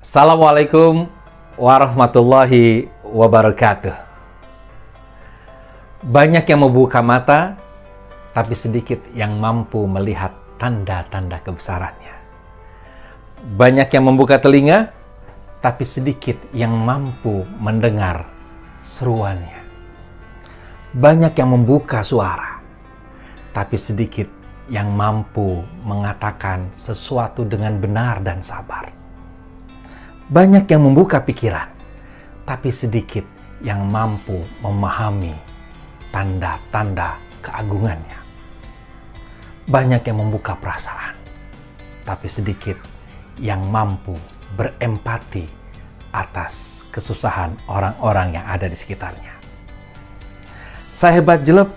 Assalamualaikum warahmatullahi wabarakatuh. Banyak yang membuka mata, tapi sedikit yang mampu melihat tanda-tanda kebesarannya. Banyak yang membuka telinga, tapi sedikit yang mampu mendengar seruannya. Banyak yang membuka suara, tapi sedikit yang mampu mengatakan sesuatu dengan benar dan sabar. Banyak yang membuka pikiran, tapi sedikit yang mampu memahami tanda-tanda keagungannya. Banyak yang membuka perasaan, tapi sedikit yang mampu berempati atas kesusahan orang-orang yang ada di sekitarnya. Sahabat jeleb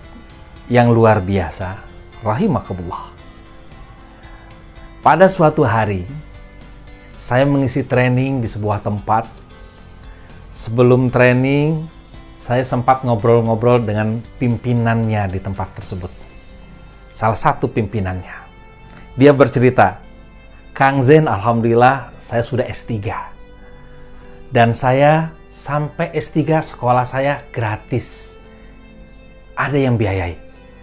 yang luar biasa, rahimakumullah. Pada suatu hari, saya mengisi training di sebuah tempat. Sebelum training, saya sempat ngobrol-ngobrol dengan pimpinannya di tempat tersebut. Salah satu pimpinannya. Dia bercerita, "Kang Zen, alhamdulillah saya sudah S3. Dan saya sampai S3 sekolah saya gratis. Ada yang biayai."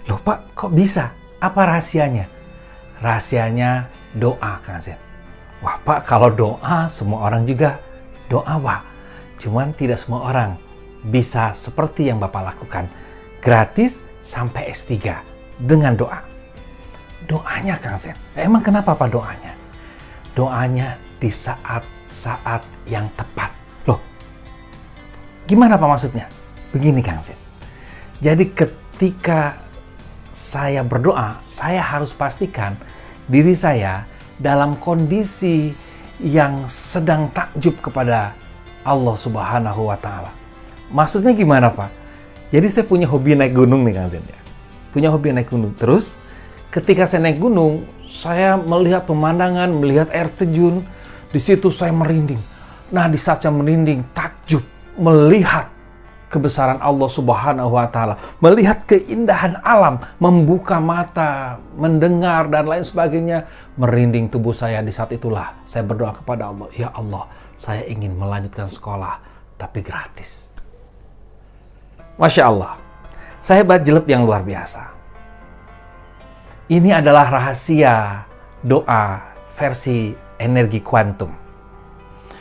"Loh Pak, kok bisa? Apa rahasianya?" "Rahasianya doa, Kang Zen." "Wah Pak, kalau doa semua orang juga doa Pak. Cuman tidak semua orang bisa seperti yang Bapak lakukan. Gratis sampai S3 dengan doa." "Doanya Kang Zen." "Emang kenapa Pak doanya?" "Doanya di saat-saat yang tepat." "Loh, gimana Pak maksudnya?" "Begini Kang Zen. Jadi ketika saya berdoa, saya harus pastikan diri saya dalam kondisi yang sedang takjub kepada Allah Subhanahu wa Ta'ala." "Maksudnya gimana Pak?" "Jadi saya punya hobi naik gunung nih Kang Zen ya. Punya hobi naik gunung. Terus ketika saya naik gunung, saya melihat pemandangan, melihat air terjun. Di situ saya merinding. Nah, di saat saya merinding, takjub melihat kebesaran Allah Subhanahu wa Ta'ala, melihat keindahan alam, membuka mata, mendengar dan lain sebagainya, merinding tubuh saya. Di saat itulah saya berdoa kepada Allah, ya Allah, saya ingin melanjutkan sekolah tapi gratis." Masya Allah, sahabat jeleb yang luar biasa. Ini adalah rahasia doa versi energi kuantum.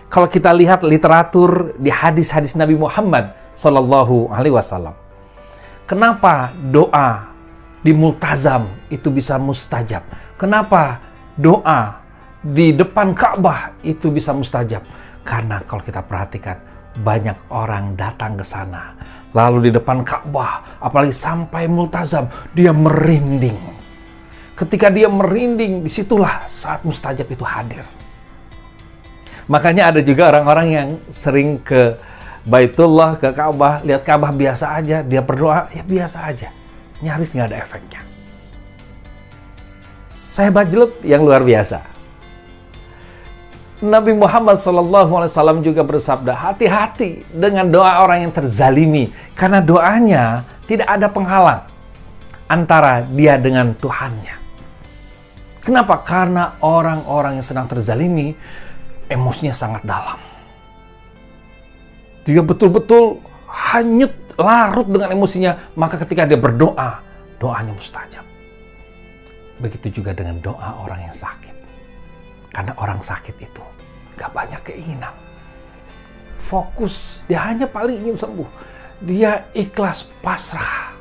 Kalau kita lihat literatur di hadis-hadis Nabi Muhammad Sallallahu Alaihi Wasallam, kenapa doa di multazam itu bisa mustajab? Kenapa doa di depan Ka'bah itu bisa mustajab? Karena kalau kita perhatikan, banyak orang datang ke sana, lalu di depan Ka'bah, apalagi sampai multazam, dia merinding. Ketika dia merinding, disitulah saat mustajab itu hadir. Makanya ada juga orang-orang yang sering ke Baitullah, ke Ka'bah, lihat Ka'bah biasa aja, dia berdoa, ya biasa aja. Nyaris nggak ada efeknya. Sahabat jeleb yang luar biasa. Nabi Muhammad SAW juga bersabda, hati-hati dengan doa orang yang terzalimi. Karena doanya tidak ada penghalang antara dia dengan Tuhannya. Kenapa? Karena orang-orang yang sedang terzalimi, emosinya sangat dalam. Dia betul-betul hanyut, larut dengan emosinya. Maka ketika dia berdoa, doanya mustajab. Begitu juga dengan doa orang yang sakit. Karena orang sakit itu gak banyak keinginan. Fokus, dia hanya paling ingin sembuh. Dia ikhlas pasrah.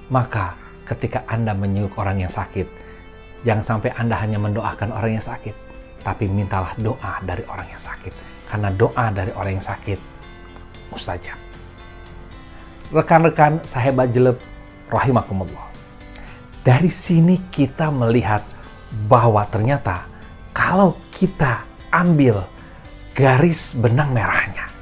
Maka ketika Anda menyenguk orang yang sakit, jangan sampai Anda hanya mendoakan orang yang sakit, tapi mintalah doa dari orang yang sakit. Karena doa dari orang yang sakit mustajab. Rekan-rekan sahabat jeleb rahimakumullah. Dari sini kita melihat bahwa ternyata kalau kita ambil garis benang merahnya,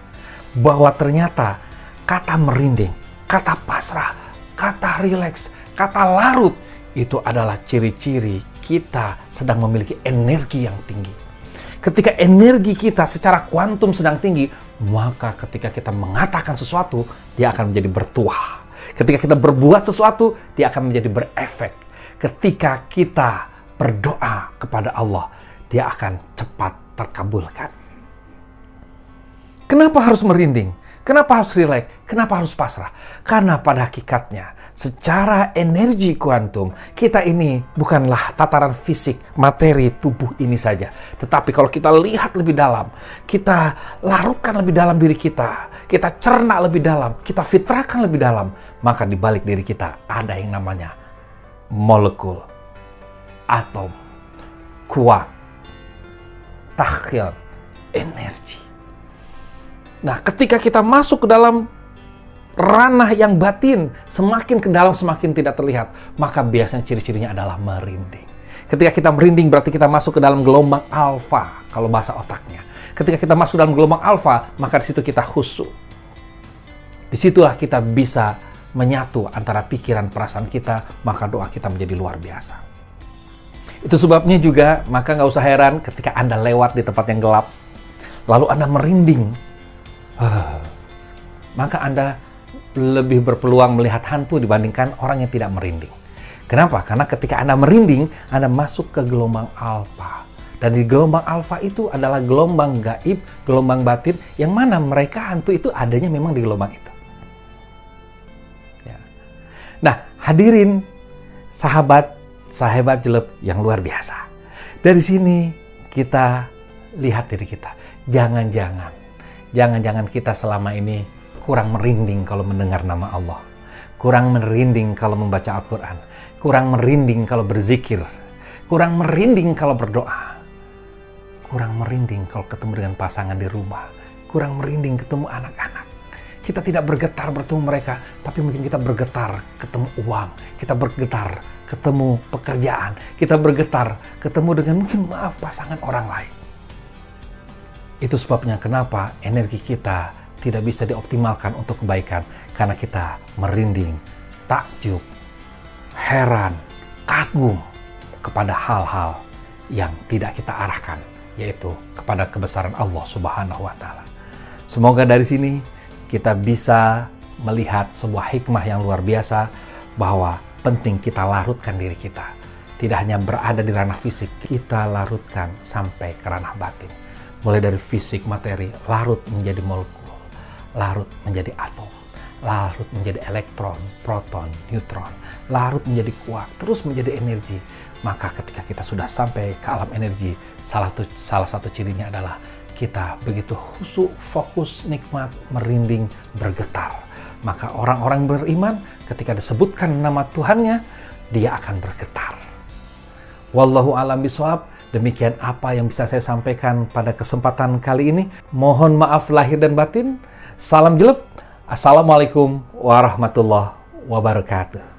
bahwa ternyata kata merinding, kata pasrah, kata rileks, kata larut, itu adalah ciri-ciri kita sedang memiliki energi yang tinggi. Ketika energi kita secara kuantum sedang tinggi, maka ketika kita mengatakan sesuatu, dia akan menjadi bertuah. Ketika kita berbuat sesuatu, dia akan menjadi berefek. Ketika kita berdoa kepada Allah, dia akan cepat terkabulkan. Kenapa harus merinding? Kenapa harus rileks? Kenapa harus pasrah? Karena pada hakikatnya, secara energi kuantum, kita ini bukanlah tataran fisik, materi tubuh ini saja. Tetapi kalau kita lihat lebih dalam, kita larutkan lebih dalam diri kita cerna lebih dalam, kita fitrahkan lebih dalam, maka di balik diri kita ada yang namanya molekul, atom, kuat, tahyat, energi. Nah, ketika kita masuk ke dalam ranah yang batin, semakin ke dalam semakin tidak terlihat, maka biasanya ciri-cirinya adalah merinding. Ketika kita merinding berarti kita masuk ke dalam gelombang alfa, kalau bahasa otaknya. Ketika kita masuk dalam gelombang alfa, maka di situ kita khusyuk. Disitulah kita bisa menyatu antara pikiran perasaan kita, maka doa kita menjadi luar biasa. Itu sebabnya juga, maka nggak usah heran ketika Anda lewat di tempat yang gelap, lalu Anda merinding, maka Anda lebih berpeluang melihat hantu dibandingkan orang yang tidak merinding. Kenapa? Karena ketika Anda merinding, Anda masuk ke gelombang alfa. Dan di gelombang alfa itu adalah gelombang gaib, gelombang batin, yang mana mereka hantu itu adanya memang di gelombang itu. Ya. Nah, hadirin sahabat jeleb yang luar biasa. Dari sini kita lihat diri kita. Jangan-jangan kita selama ini kurang merinding kalau mendengar nama Allah. Kurang merinding kalau membaca Al-Quran. Kurang merinding kalau berzikir. Kurang merinding kalau berdoa. Kurang merinding kalau ketemu dengan pasangan di rumah. Kurang merinding ketemu anak-anak. Kita tidak bergetar bertemu mereka, tapi mungkin kita bergetar ketemu uang. Kita bergetar ketemu pekerjaan. Kita bergetar ketemu dengan mungkin pasangan orang lain. Itu sebabnya kenapa energi kita tidak bisa dioptimalkan untuk kebaikan. Karena kita merinding, takjub, heran, kagum kepada hal-hal yang tidak kita arahkan, yaitu kepada kebesaran Allah Subhanahu wa Ta'ala. Semoga dari sini kita bisa melihat sebuah hikmah yang luar biasa, bahwa penting kita larutkan diri kita. Tidak hanya berada di ranah fisik, kita larutkan sampai ke ranah batin. Mulai dari fisik, materi, larut menjadi molekul, larut menjadi atom, larut menjadi elektron, proton, neutron, larut menjadi kuat, terus menjadi energi. Maka ketika kita sudah sampai ke alam energi, salah satu cirinya adalah kita begitu khusyuk, fokus, nikmat, merinding, bergetar. Maka orang-orang beriman ketika disebutkan nama Tuhannya, dia akan bergetar. Wallahu a'lam bishawab. Demikian apa yang bisa saya sampaikan pada kesempatan kali ini. Mohon maaf lahir dan batin. Salam jeleb. Assalamualaikum warahmatullahi wabarakatuh.